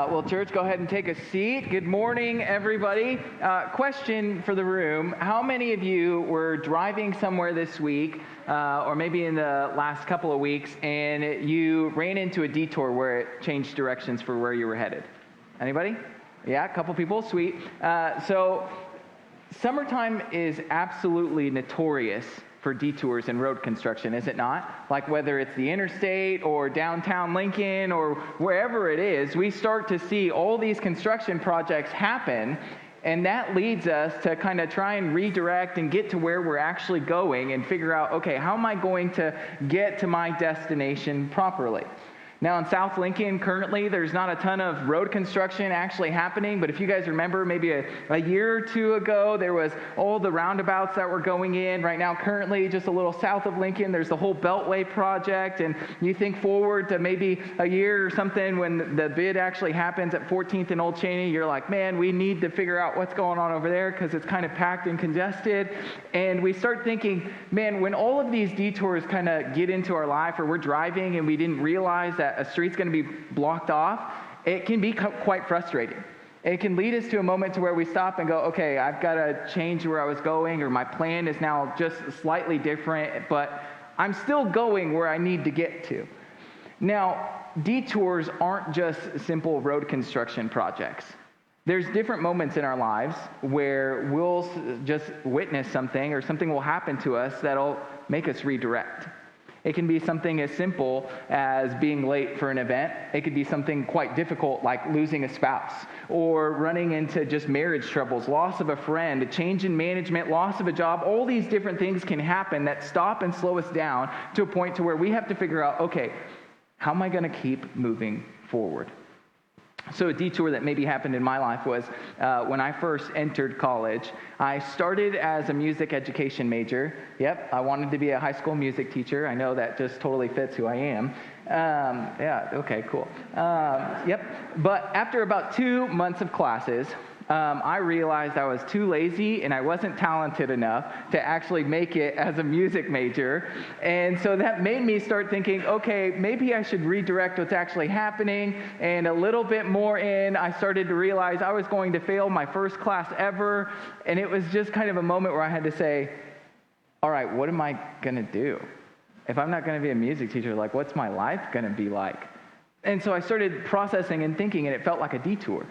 Well, church, go ahead and take a seat. Good morning, everybody. Question for the room. How many of you were driving somewhere this week, or maybe in the last couple of weeks, and you ran into a detour where it changed directions for where you were headed? Anybody? Yeah, a couple people. Sweet. So summertime is absolutely notorious for detours and road construction, is it not? Like whether it's the interstate or downtown Lincoln or wherever it is, we start to see all these construction projects happen, and that leads us to kind of try and redirect and get to where we're actually going and figure out, okay, how am I going to get to my destination properly? Now, in South Lincoln, currently, there's not a ton of road construction actually happening, but if you guys remember, maybe a year or two ago, there was all the roundabouts that were going in. Right now, currently, just a little south of Lincoln, there's the whole Beltway project, and you think forward to maybe a year or something when the bid actually happens at 14th and Old Cheney, you're like, man, we need to figure out what's going on over there because it's kind of packed and congested. And we start thinking, man, when all of these detours kind of get into our life, or we're driving and we didn't realize that a street's going to be blocked off, it can be quite frustrating. It can lead us to a moment to where we stop and go, okay, I've got to change where I was going, or my plan is now just slightly different, but I'm still going where I need to get to. Now, detours aren't just simple road construction projects. There's different moments in our lives where we'll just witness something, or something will happen to us that'll make us redirect. It can be something as simple as being late for an event. It could be something quite difficult like losing a spouse, or running into just marriage troubles, loss of a friend, a change in management, loss of a job. All these different things can happen that stop and slow us down to a point to where we have to figure out, okay, how am I going to keep moving forward? So a detour that maybe happened in my life was when I first entered college. I started as a music education major. Yep, I wanted to be a high school music teacher. I know that just totally fits who I am. Yeah, okay, cool. Yep, but after about 2 months of classes, I realized I was too lazy and I wasn't talented enough to actually make it as a music major. And so that made me start thinking, okay, maybe I should redirect what's actually happening. And a little bit more in, I started to realize I was going to fail my first class ever. And it was just kind of a moment where I had to say, all right, what am I going to do? If I'm not going to be a music teacher, like, what's my life going to be like? And so I started processing and thinking, and it felt like a detour.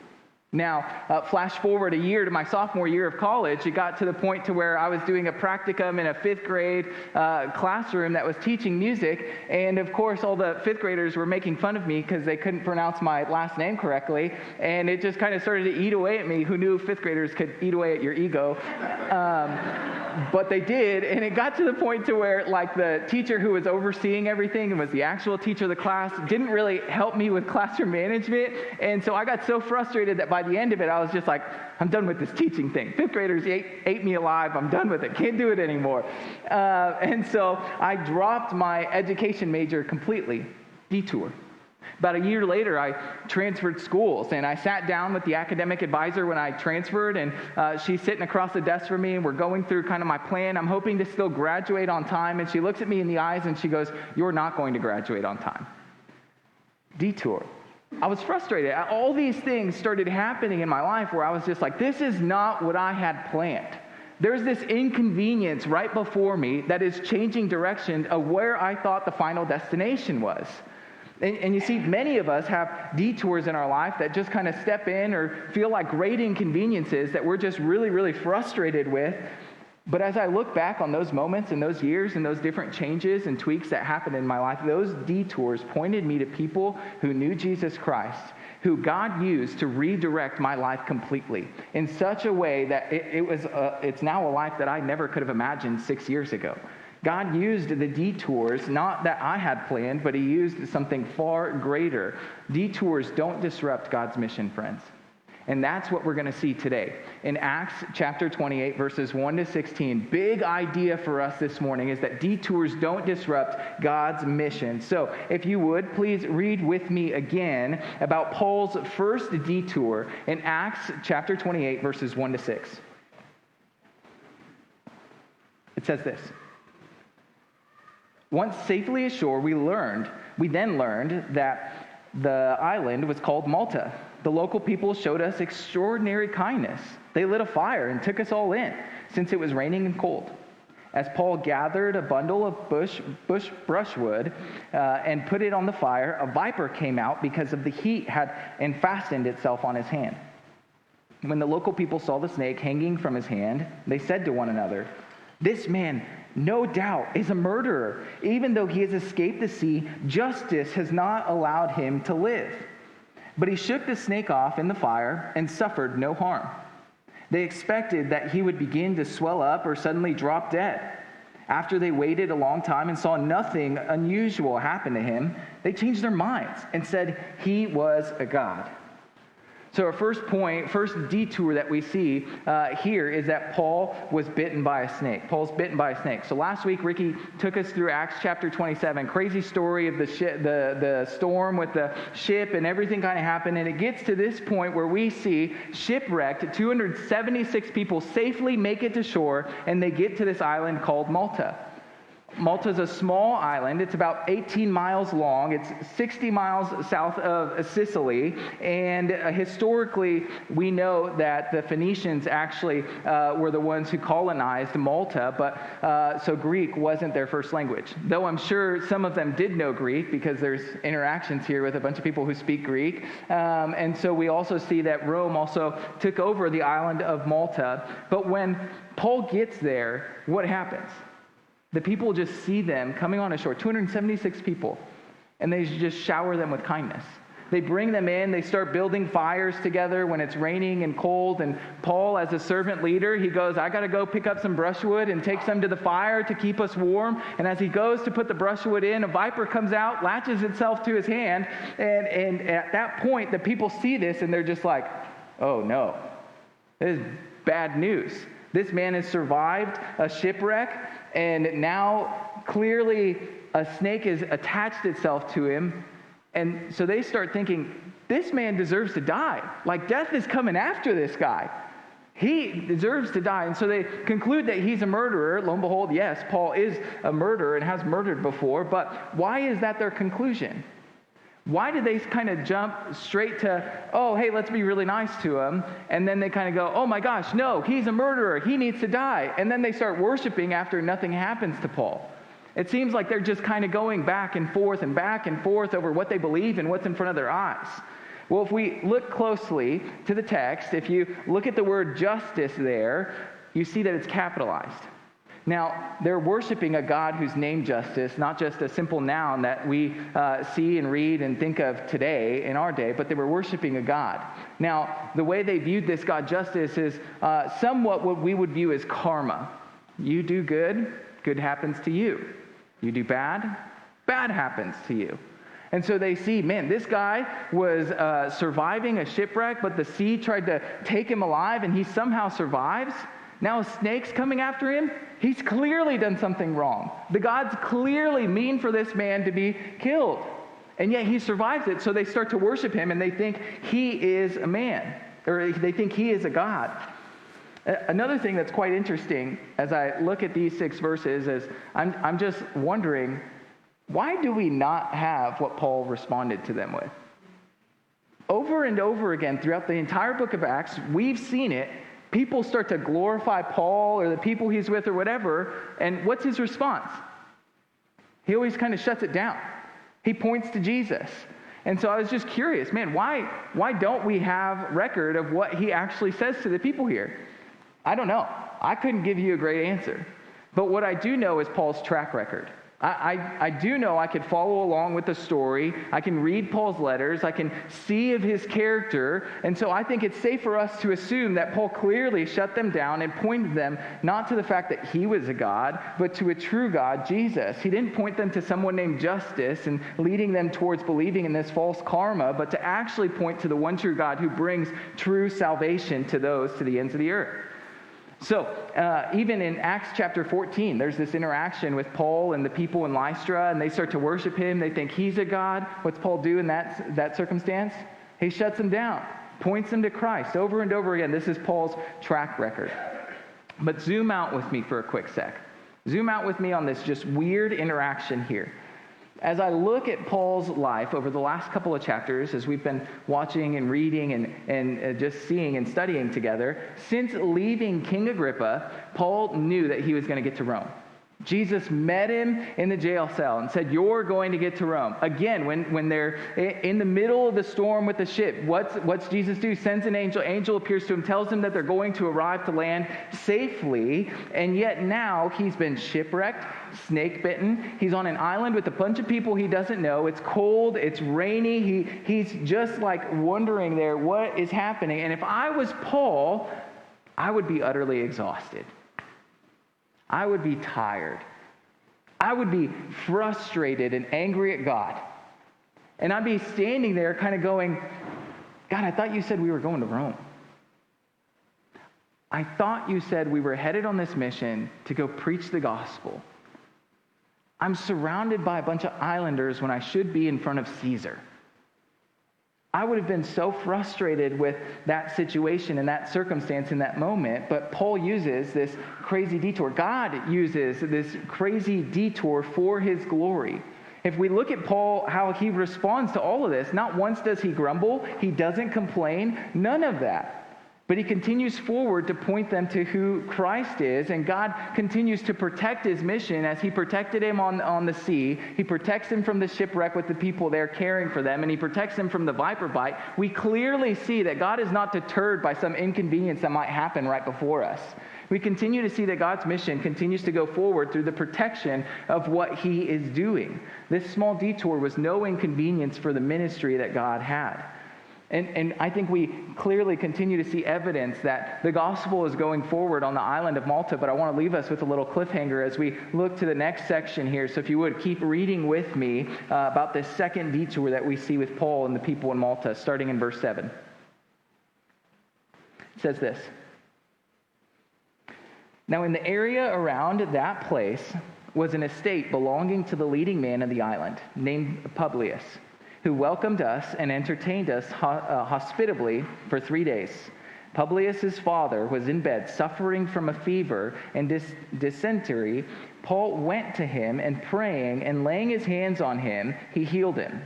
Now, flash forward a year to my sophomore year of college, it got to the point to where I was doing a practicum in a fifth grade classroom that was teaching music, and of course all the fifth graders were making fun of me because they couldn't pronounce my last name correctly, and it just kind of started to eat away at me. Who knew fifth graders could eat away at your ego? But they did, and it got to the point to where like the teacher who was overseeing everything and was the actual teacher of the class didn't really help me with classroom management, and so I got so frustrated that by the end of it, I was just like, I'm done with this teaching thing. Fifth graders ate me alive. I'm done with it. Can't do it anymore. And so I dropped my education major completely. Detour. About a year later, I transferred schools, and I sat down with the academic advisor when I transferred, and she's sitting across the desk from me, and we're going through kind of my plan. I'm hoping to still graduate on time, and she looks at me in the eyes, and she goes, "You're not going to graduate on time." Detour. I was frustrated. All these things started happening in my life where I was just like, this is not what I had planned. There's this inconvenience right before me that is changing direction of where I thought the final destination was. And you see, many of us have detours in our life that just kind of step in or feel like great inconveniences that we're just really, really frustrated with. But as I look back on those moments and those years and those different changes and tweaks that happened in my life, those detours pointed me to people who knew Jesus Christ, who God used to redirect my life completely in such a way that it's now a life that I never could have imagined 6 years ago. God used the detours, not that I had planned, but he used something far greater. Detours don't disrupt God's mission, friends. And that's what we're going to see today. In Acts chapter 28, verses 1 to 16, big idea for us this morning is that detours don't disrupt God's mission. So if you would, please read with me again about Paul's first detour in Acts chapter 28, verses 1 to 6. It says this. Once safely ashore, we then learned that the island was called Malta. The local people showed us extraordinary kindness. They lit a fire and took us all in, since it was raining and cold. As Paul gathered a bundle of brushwood and put it on the fire, a viper came out because of the heat and fastened itself on his hand. When the local people saw the snake hanging from his hand, they said to one another, "This man, no doubt, is a murderer. Even though he has escaped the sea, justice has not allowed him to live." But he shook the snake off in the fire and suffered no harm. They expected that he would begin to swell up or suddenly drop dead. After they waited a long time and saw nothing unusual happen to him, they changed their minds and said he was a god. So our first detour that we see here is that Paul was bitten by a snake. Paul's bitten by a snake. So last week, Ricky took us through Acts chapter 27. Crazy story of the storm with the ship and everything kind of happened. And it gets to this point where we see shipwrecked 276 people safely make it to shore, and they get to this island called Malta. Malta is a small island. It's about 18 miles long. It's 60 miles south of Sicily. And historically, we know that the Phoenicians actually were the ones who colonized Malta. But so Greek wasn't their first language. Though I'm sure some of them did know Greek because there's interactions here with a bunch of people who speak Greek. And so we also see that Rome also took over the island of Malta. But when Paul gets there, what happens? The people just see them coming on ashore, 276 people, and they just shower them with kindness. They bring them in. They start building fires together when it's raining and cold. And Paul, as a servant leader, he goes, "I got to go pick up some brushwood and take some to the fire to keep us warm." And as he goes to put the brushwood in, a viper comes out, latches itself to his hand. And at that point, the people see this, and they're just like, "Oh, no. This is bad news. This man has survived a shipwreck, and now clearly a snake has attached itself to him." And so they start thinking, this man deserves to die. Like, death is coming after this guy. He deserves to die. And so they conclude that he's a murderer. Lo and behold, yes, Paul is a murderer and has murdered before. But why is that their conclusion? Why did they kind of jump straight to, "Oh, hey, let's be really nice to him," and then they kind of go, "Oh my gosh, no, he's a murderer, he needs to die," and then they start worshiping after nothing happens to Paul? It seems like they're just kind of going back and forth over what they believe and what's in front of their eyes. Well, if we look closely to the text, if you look at the word justice there, you see that it's capitalized. Now, they're worshiping a God who's named justice, not just a simple noun that we see and read and think of today in our day, but they were worshiping a God. Now, the way they viewed this God justice is somewhat what we would view as karma. You do good, good happens to you. You do bad, bad happens to you. And so they see, man, this guy was surviving a shipwreck, but the sea tried to take him alive, and he somehow survives. Now a snake's coming after him. He's clearly done something wrong. The gods clearly mean for this man to be killed. And yet he survives it, so they start to worship him, and they think he is a man, or they think he is a god. Another thing that's quite interesting as I look at these 6 verses is I'm just wondering, why do we not have what Paul responded to them with? Over and over again throughout the entire book of Acts, we've seen it. People start to glorify Paul or the people he's with or whatever, and what's his response? He always kind of shuts it down. He points to Jesus. And so I was just curious, man, why don't we have record of what he actually says to the people here? I don't know. I couldn't give you a great answer. But what I do know is Paul's track record. I do know I could follow along with the story. I can read Paul's letters. I can see of his character. And so I think it's safe for us to assume that Paul clearly shut them down and pointed them not to the fact that he was a God, but to a true God, Jesus. He didn't point them to someone named Justice and leading them towards believing in this false karma, but to actually point to the one true God who brings true salvation to those to the ends of the earth. So even in Acts chapter 14, there's this interaction with Paul and the people in Lystra, and they start to worship him. They think he's a god. What's Paul do in that circumstance? He shuts them down, points them to Christ over and over again. This is Paul's track record. But zoom out with me for a quick sec. Zoom out with me on this just weird interaction here. As I look at Paul's life over the last couple of chapters, as we've been watching and reading and just seeing and studying together, since leaving King Agrippa, Paul knew that he was going to get to Rome. Jesus met him in the jail cell and said, "You're going to get to Rome." Again, when they're in the middle of the storm with the ship, what's Jesus do? Sends an angel. Angel appears to him, tells him that they're going to arrive to land safely. And yet now he's been shipwrecked, snake bitten. He's on an island with a bunch of people he doesn't know. It's cold. It's rainy. He's just like wondering there, what is happening? And if I was Paul, I would be utterly exhausted. I would be tired. I would be frustrated and angry at God. And I'd be standing there kind of going, "God, I thought you said we were going to Rome. I thought you said we were headed on this mission to go preach the gospel. I'm surrounded by a bunch of islanders when I should be in front of Caesar." I would have been so frustrated with that situation and that circumstance in that moment, but Paul uses this crazy detour. God uses this crazy detour for his glory. If we look at Paul, how he responds to all of this, not once does he grumble, he doesn't complain, none of that. But he continues forward to point them to who Christ is, and God continues to protect his mission as he protected him on the sea. He protects him from the shipwreck with the people there caring for them, and he protects him from the viper bite. We clearly see that God is not deterred by some inconvenience that might happen right before us. We continue to see that God's mission continues to go forward through the protection of what he is doing. This small detour was no inconvenience for the ministry that God had. And I think we clearly continue to see evidence that the gospel is going forward on the island of Malta, but I want to leave us with a little cliffhanger as we look to the next section here. So if you would, keep reading with me about this second detour that we see with Paul and the people in Malta, starting in verse 7. It says this: "Now in the area around that place was an estate belonging to the leading man of the island, named Publius, who welcomed us and entertained us hospitably for 3 days. Publius's father was in bed, suffering from a fever and dysentery. Paul went to him, and praying and laying his hands on him, he healed him.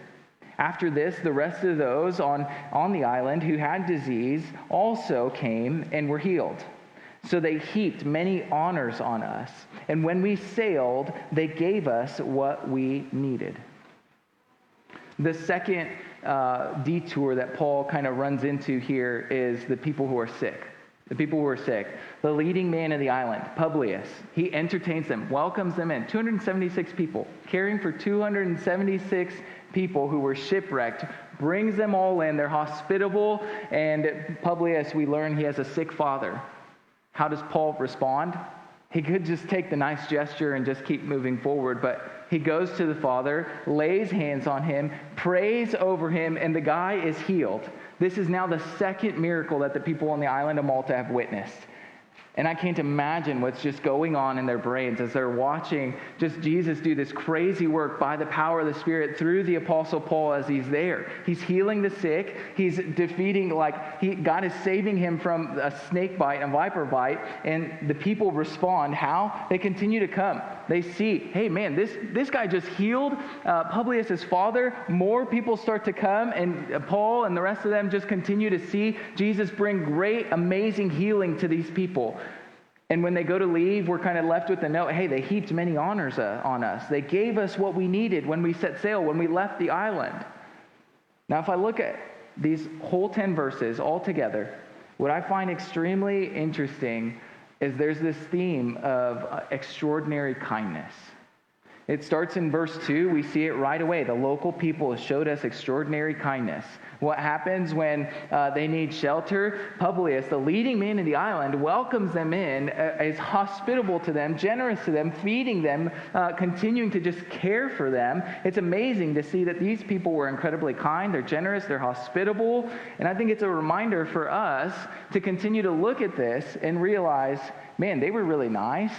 After this, the rest of those on the island who had disease also came and were healed. So they heaped many honors on us, and when we sailed, they gave us what we needed." The second detour that Paul kind of runs into here is the people who are sick. The people who are sick. The leading man of the island, Publius, he entertains them, welcomes them in. 276 people, caring for 276 people who were shipwrecked, brings them all in. They're hospitable, and Publius, we learn he has a sick father. How does Paul respond? He could just take the nice gesture and just keep moving forward, but he goes to the father, lays hands on him, prays over him, and the guy is healed. This is now the second miracle that the people on the island of Malta have witnessed. And I can't imagine what's just going on in their brains as they're watching just Jesus do this crazy work by the power of the Spirit through the Apostle Paul as he's there. He's healing the sick. He's defeating, God is saving him from a snake bite, a viper bite. And the people respond. How? They continue to come. They see, hey man, this guy just healed Publius' father. More people start to come, and Paul and the rest of them just continue to see Jesus bring great, amazing healing to these people. And when they go to leave, we're kind of left with the note, hey, they heaped many honors on us. They gave us what we needed when we set sail, when we left the island. Now, if I look at these whole 10 verses all together, what I find extremely interesting is there's this theme of extraordinary kindness. It starts in verse 2. We see it right away. The local people showed us extraordinary kindness. What happens when they need shelter? Publius, the leading man in the island, welcomes them in, is hospitable to them, generous to them, feeding them, continuing to just care for them. It's amazing to see that these people were incredibly kind. They're generous. They're hospitable. And I think it's a reminder for us to continue to look at this and realize, man, they were really nice.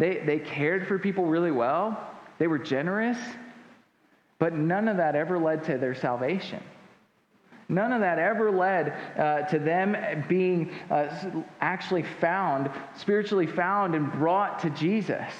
They cared for people really well. They were generous. But none of that ever led to their salvation. None of that ever led to them being actually found, spiritually found and brought to Jesus.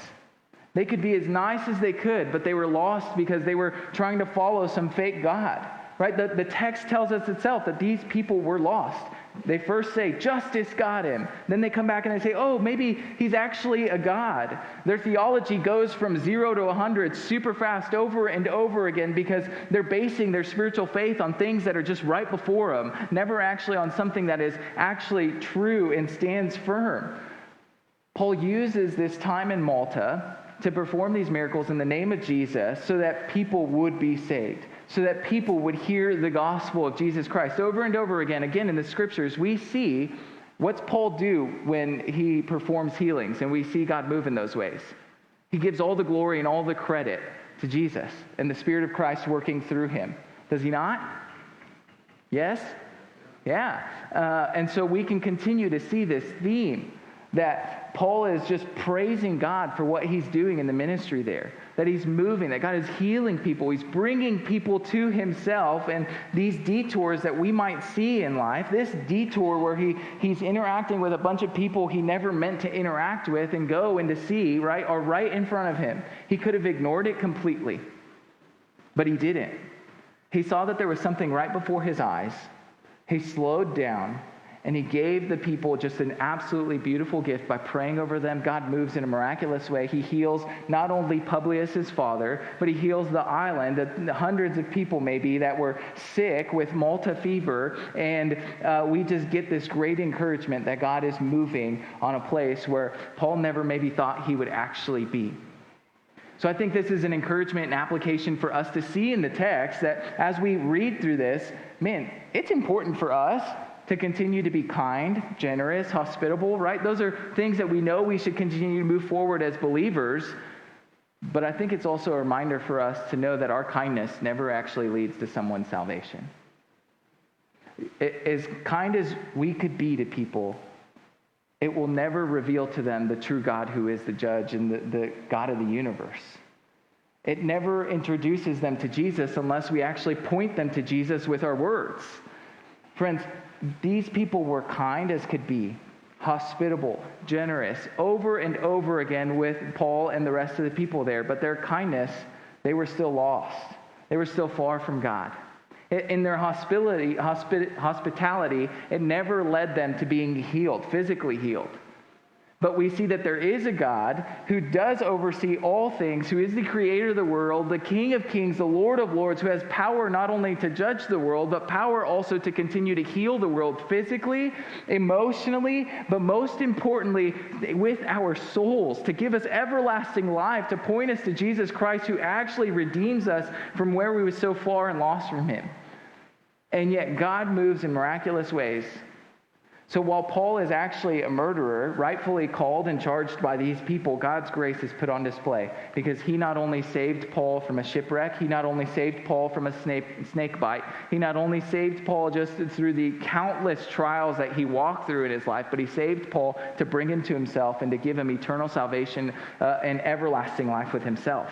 They could be as nice as they could, but they were lost because they were trying to follow some fake God, right? The text tells us itself that these people were lost. They first say, justice got him. Then they come back and they say, oh, maybe he's actually a god. Their theology goes from 0 to 100 super fast over and over again because they're basing their spiritual faith on things that are just right before them, never actually on something that is actually true and stands firm. Paul uses this time in Malta to perform these miracles in the name of Jesus so that people would be saved, so that people would hear the gospel of Jesus Christ. Over and over again in the scriptures, we see what's Paul do when he performs healings, and we see God move in those ways. He gives all the glory and all the credit to Jesus and the Spirit of Christ working through him. Does he not? Yes? Yeah. And so we can continue to see this theme that Paul is just praising God for what he's doing in the ministry there, that he's moving, that God is healing people, he's bringing people to himself, and these detours that we might see in life, this detour where he's interacting with a bunch of people he never meant to interact with and go and to see, right, are right in front of him. He could have ignored it completely, but he didn't. He saw that there was something right before his eyes. He slowed down, and he gave the people just an absolutely beautiful gift by praying over them. God moves in a miraculous way. He heals not only Publius, his father, but he heals the island, the hundreds of people maybe that were sick with Malta fever. And we just get this great encouragement that God is moving on a place where Paul never maybe thought he would actually be. So I think this is an encouragement and application for us to see in the text that as we read through this, man, it's important for us to continue to be kind, generous, hospitable, right? Those are things that we know we should continue to move forward as believers. But I think it's also a reminder for us to know that our kindness never actually leads to someone's salvation. As kind as we could be to people, it will never reveal to them the true God who is the judge and the God of the universe. It never introduces them to Jesus unless we actually point them to Jesus with our words. Friends, these people were kind as could be, hospitable, generous, over and over again with Paul and the rest of the people there. But their kindness, they were still lost. They were still far from God. In their hospitality, it never led them to being healed, physically healed. But we see that there is a God who does oversee all things, who is the creator of the world, the King of kings, the Lord of lords, who has power not only to judge the world, but power also to continue to heal the world physically, emotionally, but most importantly, with our souls, to give us everlasting life, to point us to Jesus Christ, who actually redeems us from where we were so far and lost from him. And yet God moves in miraculous ways. So while Paul is actually a murderer, rightfully called and charged by these people, God's grace is put on display because he not only saved Paul from a shipwreck, he not only saved Paul from a snake bite, he not only saved Paul just through the countless trials that he walked through in his life, but he saved Paul to bring him to himself and to give him eternal salvation and everlasting life with himself.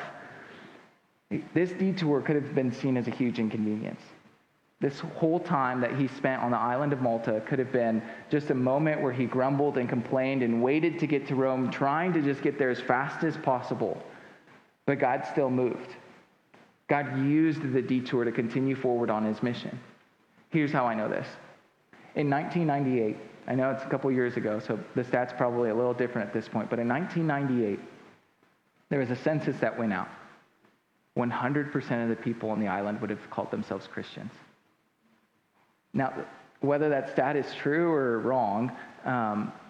This detour could have been seen as a huge inconvenience. This whole time that he spent on the island of Malta could have been just a moment where he grumbled and complained and waited to get to Rome, trying to just get there as fast as possible. But God still moved. God used the detour to continue forward on his mission. Here's how I know this. In 1998, I know it's a couple years ago, so the stats probably a little different at this point, but in 1998, there was a census that went out. 100% of the people on the island would have called themselves Christians. Now, whether that stat is true or wrong,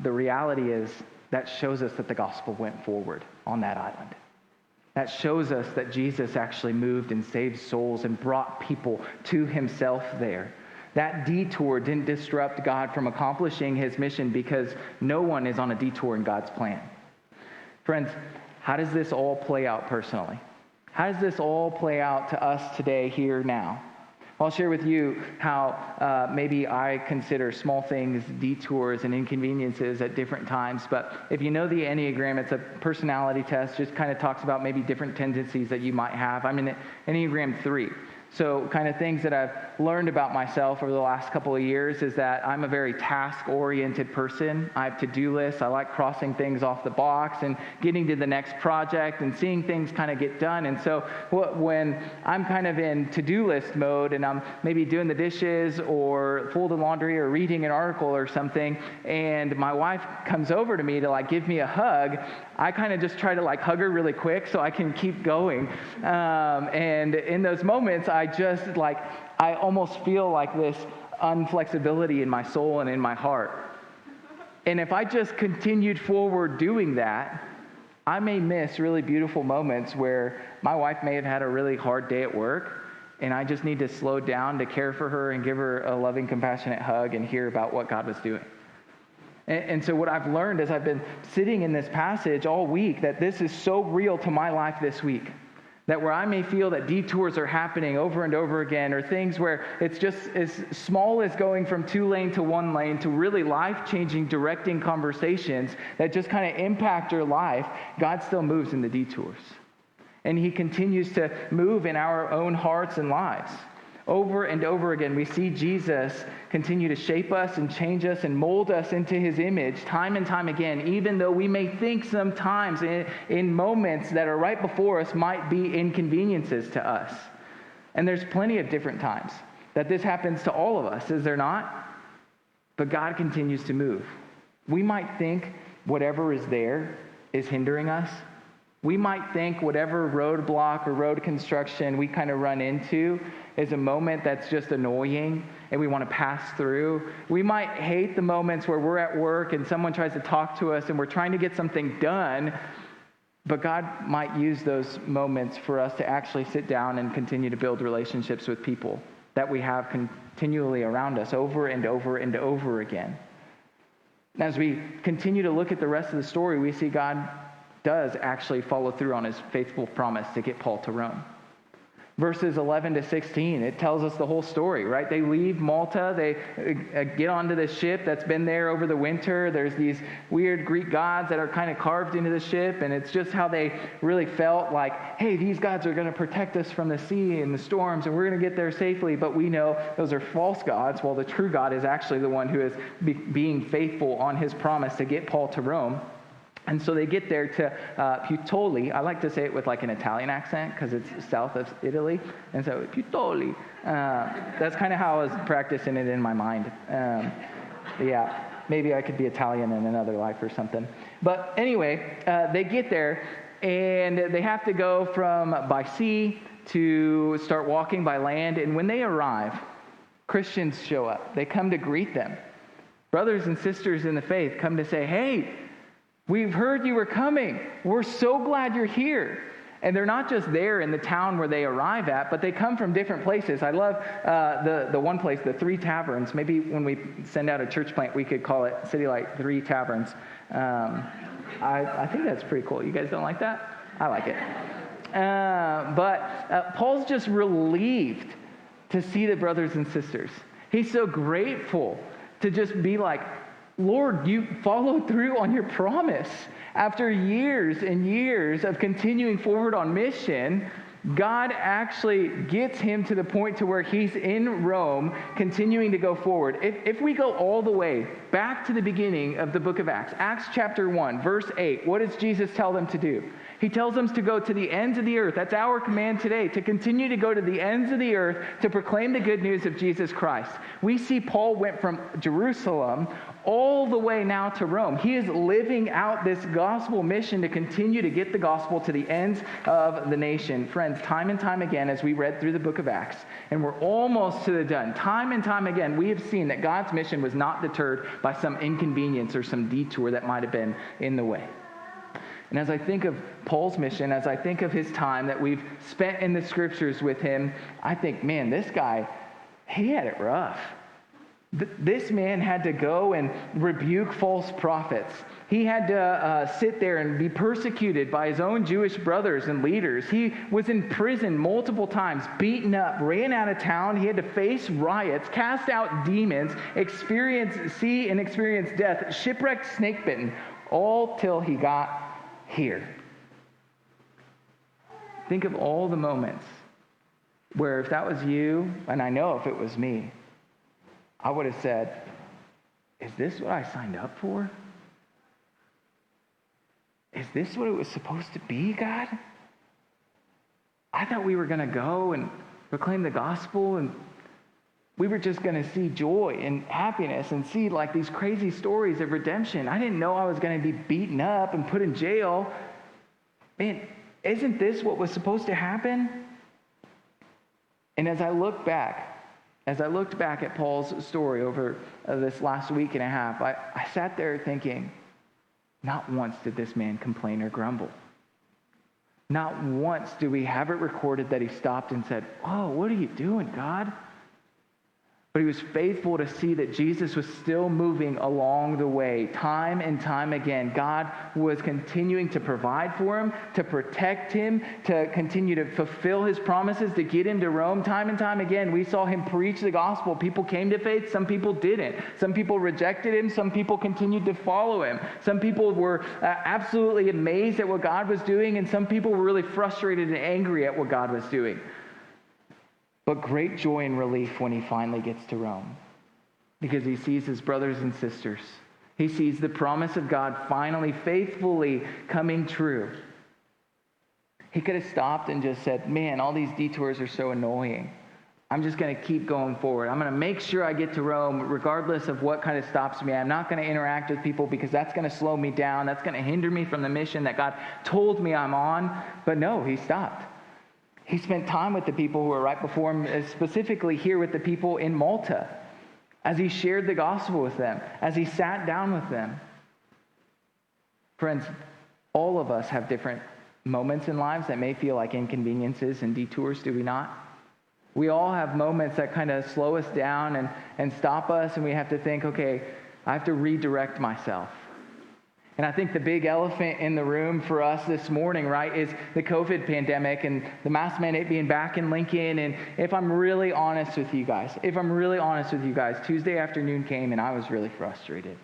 the reality is that shows us that the gospel went forward on that island. That shows us that Jesus actually moved and saved souls and brought people to himself there. That detour didn't disrupt God from accomplishing his mission because no one is on a detour in God's plan. Friends, how does this all play out personally? How does this all play out to us today, here, now? I'll share with you how maybe I consider small things detours and inconveniences at different times. But if you know the Enneagram, it's a personality test, just kind of talks about maybe different tendencies that you might have. I'm in Enneagram 3. So kind of things that I've learned about myself over the last couple of years is that I'm a very task-oriented person. I have to-do lists. I like crossing things off the box and getting to the next project and seeing things kind of get done. And so when I'm kind of in to-do list mode and I'm maybe doing the dishes or folding laundry or reading an article or something, and my wife comes over to me to like give me a hug, I kind of just try to like hug her really quick so I can keep going. And in those moments, I almost feel like this unflexibility in my soul and in my heart. And if I just continued forward doing that, I may miss really beautiful moments where my wife may have had a really hard day at work, and I just need to slow down to care for her and give her a loving, compassionate hug and hear about what God was doing. And so what I've learned as I've been sitting in this passage all week, that this is so real to my life this week. That where I may feel that detours are happening over and over again, or things where it's just as small as going from 2-lane to 1 lane to really life-changing, directing conversations that just kind of impact your life, God still moves in the detours. And he continues to move in our own hearts and lives. Over and over again, we see Jesus continue to shape us and change us and mold us into his image time and time again, even though we may think sometimes in moments that are right before us might be inconveniences to us. And there's plenty of different times that this happens to all of us, is there not? But God continues to move. We might think whatever is there is hindering us. We might think whatever roadblock or road construction we kind of run into is a moment that's just annoying and we want to pass through. We might hate the moments where we're at work and someone tries to talk to us and we're trying to get something done, but God might use those moments for us to actually sit down and continue to build relationships with people that we have continually around us over and over and over again. And as we continue to look at the rest of the story, we see God does actually follow through on his faithful promise to get Paul to Rome. Verses 11 to 16, it tells us the whole story, right? They leave Malta, they get onto this ship that's been there over the winter. There's these weird Greek gods that are kind of carved into the ship, and it's just how they really felt like, hey, these gods are going to protect us from the sea and the storms, and we're going to get there safely, but we know those are false gods, while the true God is actually the one who is being faithful on his promise to get Paul to Rome. And so they get there to Puteoli. I like to say it with like an Italian accent because it's south of Italy. And so Puteoli. That's kind of how I was practicing it in my mind. Yeah, maybe I could be Italian in another life or something. But anyway, they get there and they have to go from by sea to start walking by land. And when they arrive, Christians show up. They come to greet them. Brothers and sisters in the faith come to say, hey, we've heard you were coming. We're so glad you're here. And they're not just there in the town where they arrive at, but they come from different places. I love the one place, the 3 taverns. Maybe when we send out a church plant, we could call it Citylight 3 taverns. I think that's pretty cool. You guys don't like that? I like it. But Paul's just relieved to see the brothers and sisters. He's so grateful to just be like, Lord, you followed through on your promise. After years and years of continuing forward on mission, God actually gets him to the point to where he's in Rome, continuing to go forward. If we go all the way back to the beginning of the book of Acts, Acts chapter 1, verse 8, what does Jesus tell them to do? He tells them to go to the ends of the earth. That's our command today, to continue to go to the ends of the earth to proclaim the good news of Jesus Christ. We see Paul went from Jerusalem all the way now to Rome. He is living out this gospel mission to continue to get the gospel to the ends of the nation. Friends, time and time again, as we read through the book of Acts, and we're almost to the done, time and time again, we have seen that God's mission was not deterred by some inconvenience or some detour that might have been in the way. And as I think of Paul's mission, as I think of his time that we've spent in the scriptures with him, I think, man, this guy, he had it rough. This man had to go and rebuke false prophets. He had to sit there and be persecuted by his own Jewish brothers and leaders. He was in prison multiple times, beaten up, ran out of town. He had to face riots, cast out demons, experience death, shipwrecked, snake bitten, all till he got here. Think of all the moments where if that was you, and I know if it was me, I would have said, is this what I signed up for? Is this what it was supposed to be, God? I thought we were going to go and proclaim the gospel, and we were just going to see joy and happiness and see like these crazy stories of redemption. I didn't know I was going to be beaten up and put in jail. Man, isn't this what was supposed to happen? And as I looked back at Paul's story over this last week and a half, I sat there thinking, not once did this man complain or grumble. Not once do we have it recorded that he stopped and said, "Oh, what are you doing, God?" But he was faithful to see that Jesus was still moving along the way. Time and time again, God was continuing to provide for him, to protect him, to continue to fulfill his promises, to get him to Rome. Time and time again, we saw him preach the gospel. People came to faith. Some people didn't. Some people rejected him. Some people continued to follow him. Some people were absolutely amazed at what God was doing, and some people were really frustrated and angry at what God was doing. But great joy and relief when he finally gets to Rome, because he sees his brothers and sisters. He sees the promise of God finally, faithfully coming true. He could have stopped and just said, "Man, all these detours are so annoying. I'm just going to keep going forward. I'm going to make sure I get to Rome regardless of what kind of stops me. I'm not going to interact with people because that's going to slow me down. That's going to hinder me from the mission that God told me I'm on." But no, he stopped. He spent time with the people who were right before him, specifically here with the people in Malta, as he shared the gospel with them, as he sat down with them. Friends, all of us have different moments in lives that may feel like inconveniences and detours, do we not? We all have moments that kind of slow us down and stop us, and we have to think, okay, I have to redirect myself. And I think the big elephant in the room for us this morning, right, is the COVID pandemic and the mask mandate being back in Lincoln. And if I'm really honest with you guys, Tuesday afternoon came and I was really frustrated.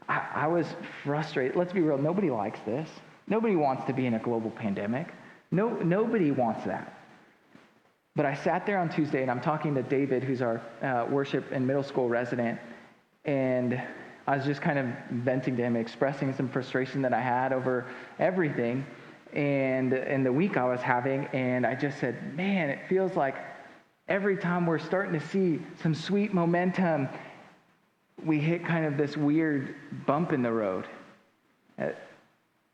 I was frustrated. Let's be real. Nobody likes this. Nobody wants to be in a global pandemic. Nobody wants that. But I sat there on Tuesday and I'm talking to David, who's our worship and middle school resident, and I was just kind of venting to him, expressing some frustration that I had over everything and in the week I was having. And I just said, man, it feels like every time we're starting to see some sweet momentum, we hit kind of this weird bump in the road.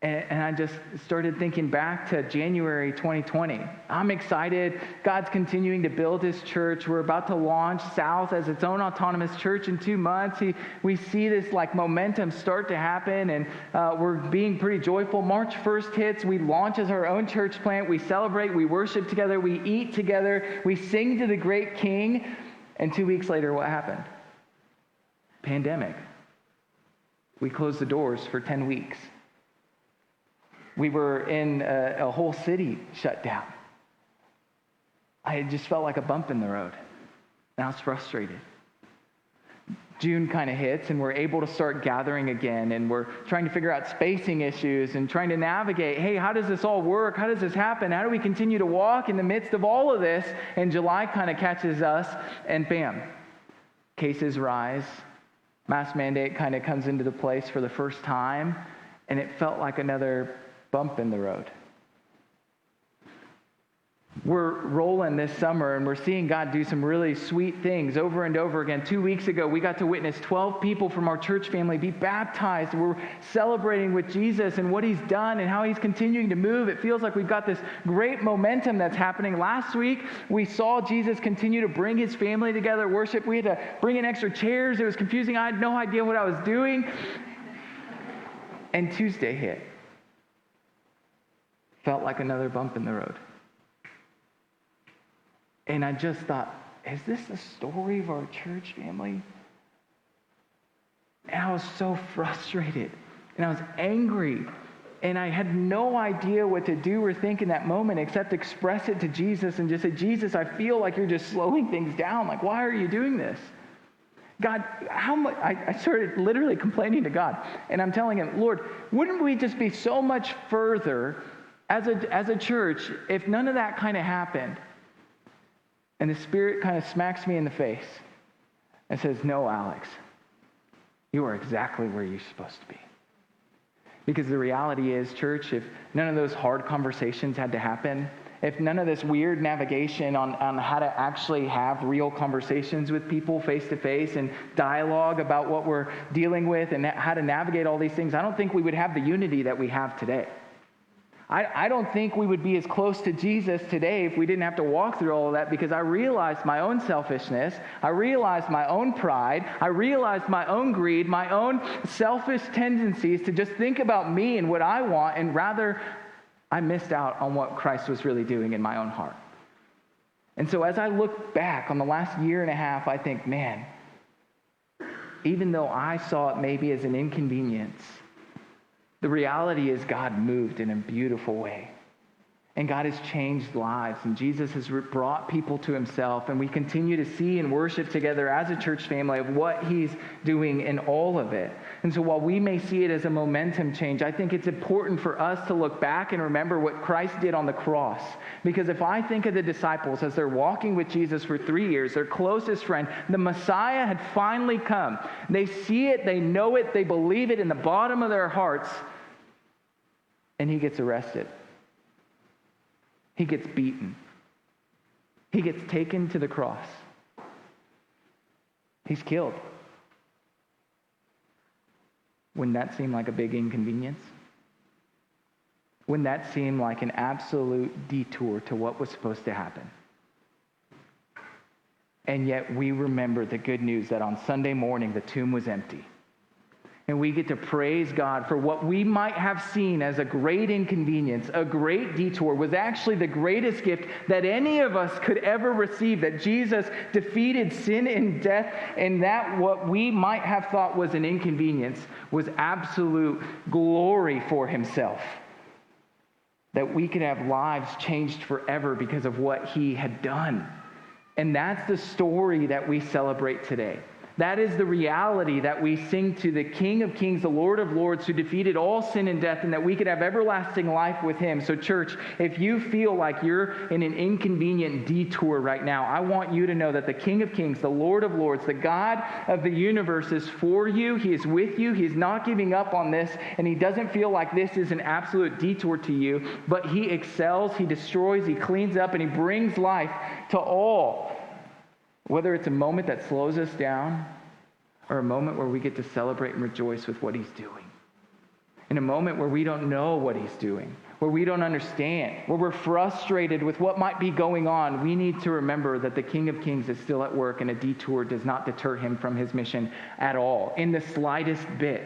And I just started thinking back to January 2020. I'm excited. God's continuing to build his church. We're about to launch South as its own autonomous church in 2 months. We see this like momentum start to happen, and we're being pretty joyful. March 1st hits. We launch as our own church plant. We celebrate. We worship together. We eat together. We sing to the great King. And 2 weeks later, what happened? Pandemic. We closed the doors for 10 weeks. We were in a whole city shut down. I just felt like a bump in the road. And I was frustrated. June kind of hits and we're able to start gathering again, and we're trying to figure out spacing issues and trying to navigate, hey, how does this all work? How does this happen? How do we continue to walk in the midst of all of this? And July kind of catches us, and bam, cases rise. Mask mandate kind of comes into the place for the first time, and it felt like another bump in the road. We're rolling this summer and we're seeing God do some really sweet things over and over again. 2 weeks ago, we got to witness 12 people from our church family be baptized. We're celebrating with Jesus and what he's done and how he's continuing to move. It feels like we've got this great momentum that's happening. Last week, we saw Jesus continue to bring his family together, worship. We had to bring in extra chairs. It was confusing. I had no idea what I was doing. And Tuesday hit. Felt like another bump in the road. And I just thought, is this the story of our church family? And I was so frustrated. And I was angry. And I had no idea what to do or think in that moment except express it to Jesus and just say, Jesus, I feel like you're just slowing things down. Like, why are you doing this? God, how much? I started literally complaining to God. And I'm telling him, Lord, wouldn't we just be so much further as a church if none of that kind of happened? And the Spirit kind of smacks me in the face and says, no, Alex, you are exactly where you're supposed to be. Because the reality is, church, if none of those hard conversations had to happen, if none of this weird navigation on how to actually have real conversations with people face to face and dialogue about what we're dealing with and how to navigate all these things, I don't think we would have the unity that we have today. I don't think we would be as close to Jesus today if we didn't have to walk through all of that, because I realized my own selfishness, I realized my own pride, I realized my own greed, my own selfish tendencies to just think about me and what I want, and rather I missed out on what Christ was really doing in my own heart. And so as I look back on the last year and a half, I think, man, even though I saw it maybe as an inconvenience, the reality is God moved in a beautiful way. And God has changed lives. And Jesus has brought people to himself. And we continue to see and worship together as a church family of what he's doing in all of it. And so while we may see it as a momentum change, I think it's important for us to look back and remember what Christ did on the cross. Because if I think of the disciples as they're walking with Jesus for 3 years, their closest friend, the Messiah had finally come. They see it, they know it, they believe it in the bottom of their hearts. And he gets arrested. He gets beaten. He gets taken to the cross. He's killed. Wouldn't that seem like a big inconvenience? Wouldn't that seem like an absolute detour to what was supposed to happen? And yet we remember the good news that on Sunday morning the tomb was empty. And we get to praise God for what we might have seen as a great inconvenience, a great detour, was actually the greatest gift that any of us could ever receive, that Jesus defeated sin and death, and that what we might have thought was an inconvenience was absolute glory for himself. That we could have lives changed forever because of what he had done. And that's the story that we celebrate today. That is the reality that we sing to the King of Kings, the Lord of Lords, who defeated all sin and death, and that we could have everlasting life with him. So church, if you feel like you're in an inconvenient detour right now, I want you to know that the King of Kings, the Lord of Lords, the God of the universe is for you. He is with you. He's not giving up on this, and he doesn't feel like this is an absolute detour to you, but he excels, he destroys, he cleans up, and he brings life to all. Whether it's a moment that slows us down or a moment where we get to celebrate and rejoice with what he's doing. In a moment where we don't know what he's doing, where we don't understand, where we're frustrated with what might be going on, we need to remember that the King of Kings is still at work, and a detour does not deter him from his mission at all, in the slightest bit.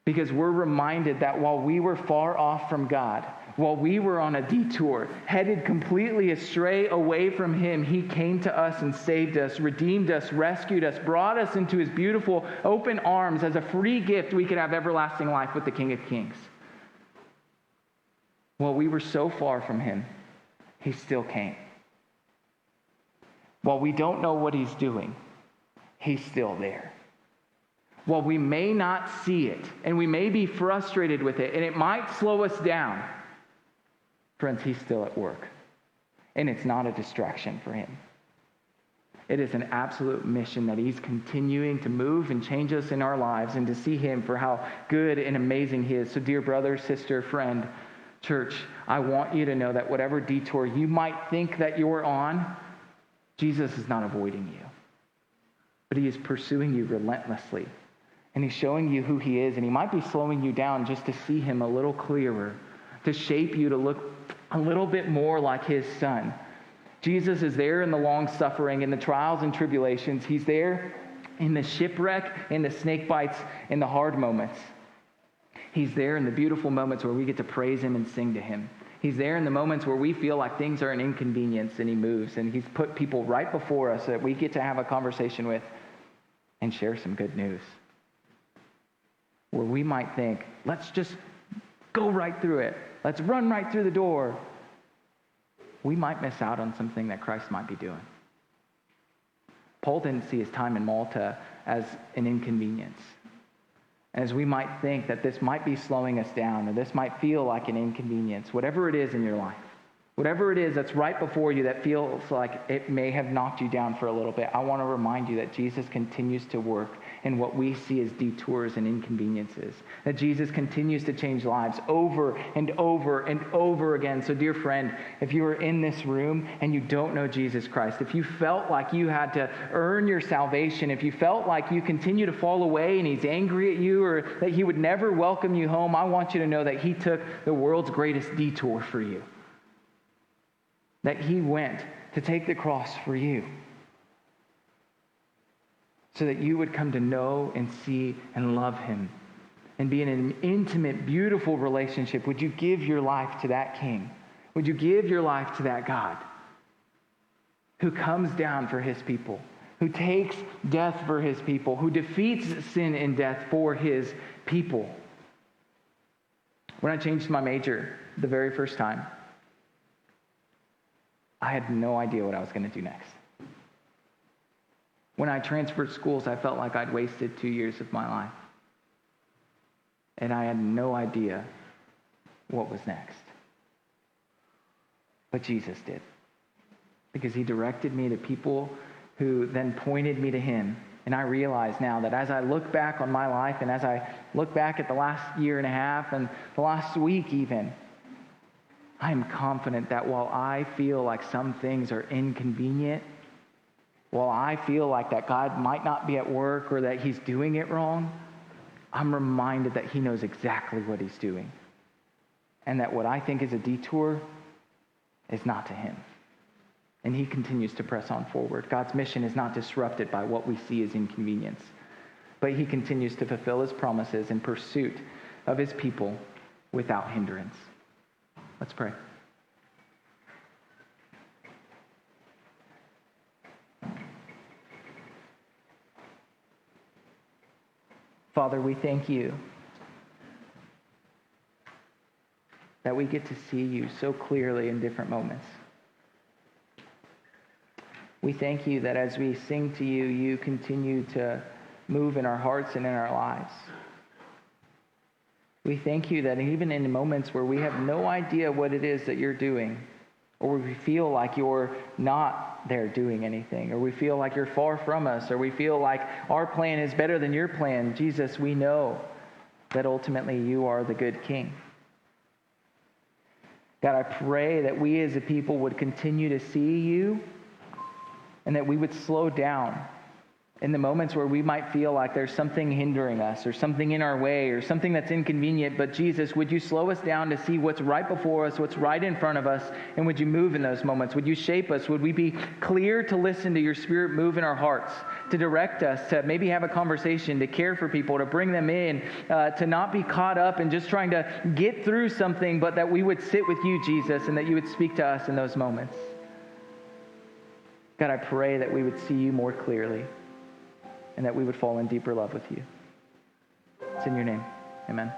Because we're reminded that while we were far off from God, while we were on a detour, headed completely astray away from him, he came to us and saved us, redeemed us, rescued us, brought us into his beautiful open arms as a free gift. We could have everlasting life with the King of Kings. While we were so far from him, he still came. While we don't know what he's doing, he's still there. While we may not see it, and we may be frustrated with it, and it might slow us down, friends, he's still at work. And it's not a distraction for him. It is an absolute mission that he's continuing to move and change us in our lives, and to see him for how good and amazing he is. So dear brother, sister, friend, church, I want you to know that whatever detour you might think that you're on, Jesus is not avoiding you. But he is pursuing you relentlessly. And he's showing you who he is, and he might be slowing you down just to see him a little clearer, to shape you to look a little bit more like his son. Jesus is there in the long suffering, in the trials and tribulations. He's there in the shipwreck, in the snake bites, in the hard moments. He's there in the beautiful moments where we get to praise him and sing to him. He's there in the moments where we feel like things are an inconvenience, and he moves, and he's put people right before us that we get to have a conversation with and share some good news. Where we might think, let's just go right through it. Let's run right through the door. We might miss out on something that Christ might be doing. Paul didn't see his time in Malta as an inconvenience. As we might think that this might be slowing us down, or this might feel like an inconvenience, whatever it is in your life, Whatever it is that's right before you that feels like it may have knocked you down for a little bit, I want to remind you that Jesus continues to work in what we see as detours and inconveniences. That Jesus continues to change lives over and over and over again. So dear friend, if you are in this room and you don't know Jesus Christ, if you felt like you had to earn your salvation, if you felt like you continue to fall away and he's angry at you or that he would never welcome you home, I want you to know that he took the world's greatest detour for you. That he went to take the cross for you so that you would come to know and see and love him and be in an intimate, beautiful relationship. Would you give your life to that King? Would you give your life to that God who comes down for his people, who takes death for his people, who defeats sin and death for his people? When I changed my major the very first time, I had no idea what I was going to do next. When I transferred schools, I felt like I'd wasted 2 years of my life. And I had no idea what was next. But Jesus did. Because he directed me to people who then pointed me to him. And I realize now that as I look back on my life and as I look back at the last year and a half and the last week even, I am confident that while I feel like some things are inconvenient, while I feel like that God might not be at work or that he's doing it wrong, I'm reminded that he knows exactly what he's doing. And that what I think is a detour is not to him. And he continues to press on forward. God's mission is not disrupted by what we see as inconvenience, but he continues to fulfill his promises in pursuit of his people without hindrance. Let's pray. Father, we thank you that we get to see you so clearly in different moments. We thank you that as we sing to you, you continue to move in our hearts and in our lives. We thank you that even in moments where we have no idea what it is that you're doing, or we feel like you're not there doing anything, or we feel like you're far from us, or we feel like our plan is better than your plan, Jesus, we know that ultimately you are the good King. God, I pray that we as a people would continue to see you and that we would slow down in the moments where we might feel like there's something hindering us or something in our way or something that's inconvenient. But Jesus, would you slow us down to see what's right before us, what's right in front of us, and would you move in those moments? Would you shape us? Would we be clear to listen to your Spirit move in our hearts, to direct us, to maybe have a conversation, to care for people, to bring them in, to not be caught up in just trying to get through something, but that we would sit with you, Jesus, and that you would speak to us in those moments. God, I pray that we would see you more clearly and that we would fall in deeper love with you. It's in your name. Amen.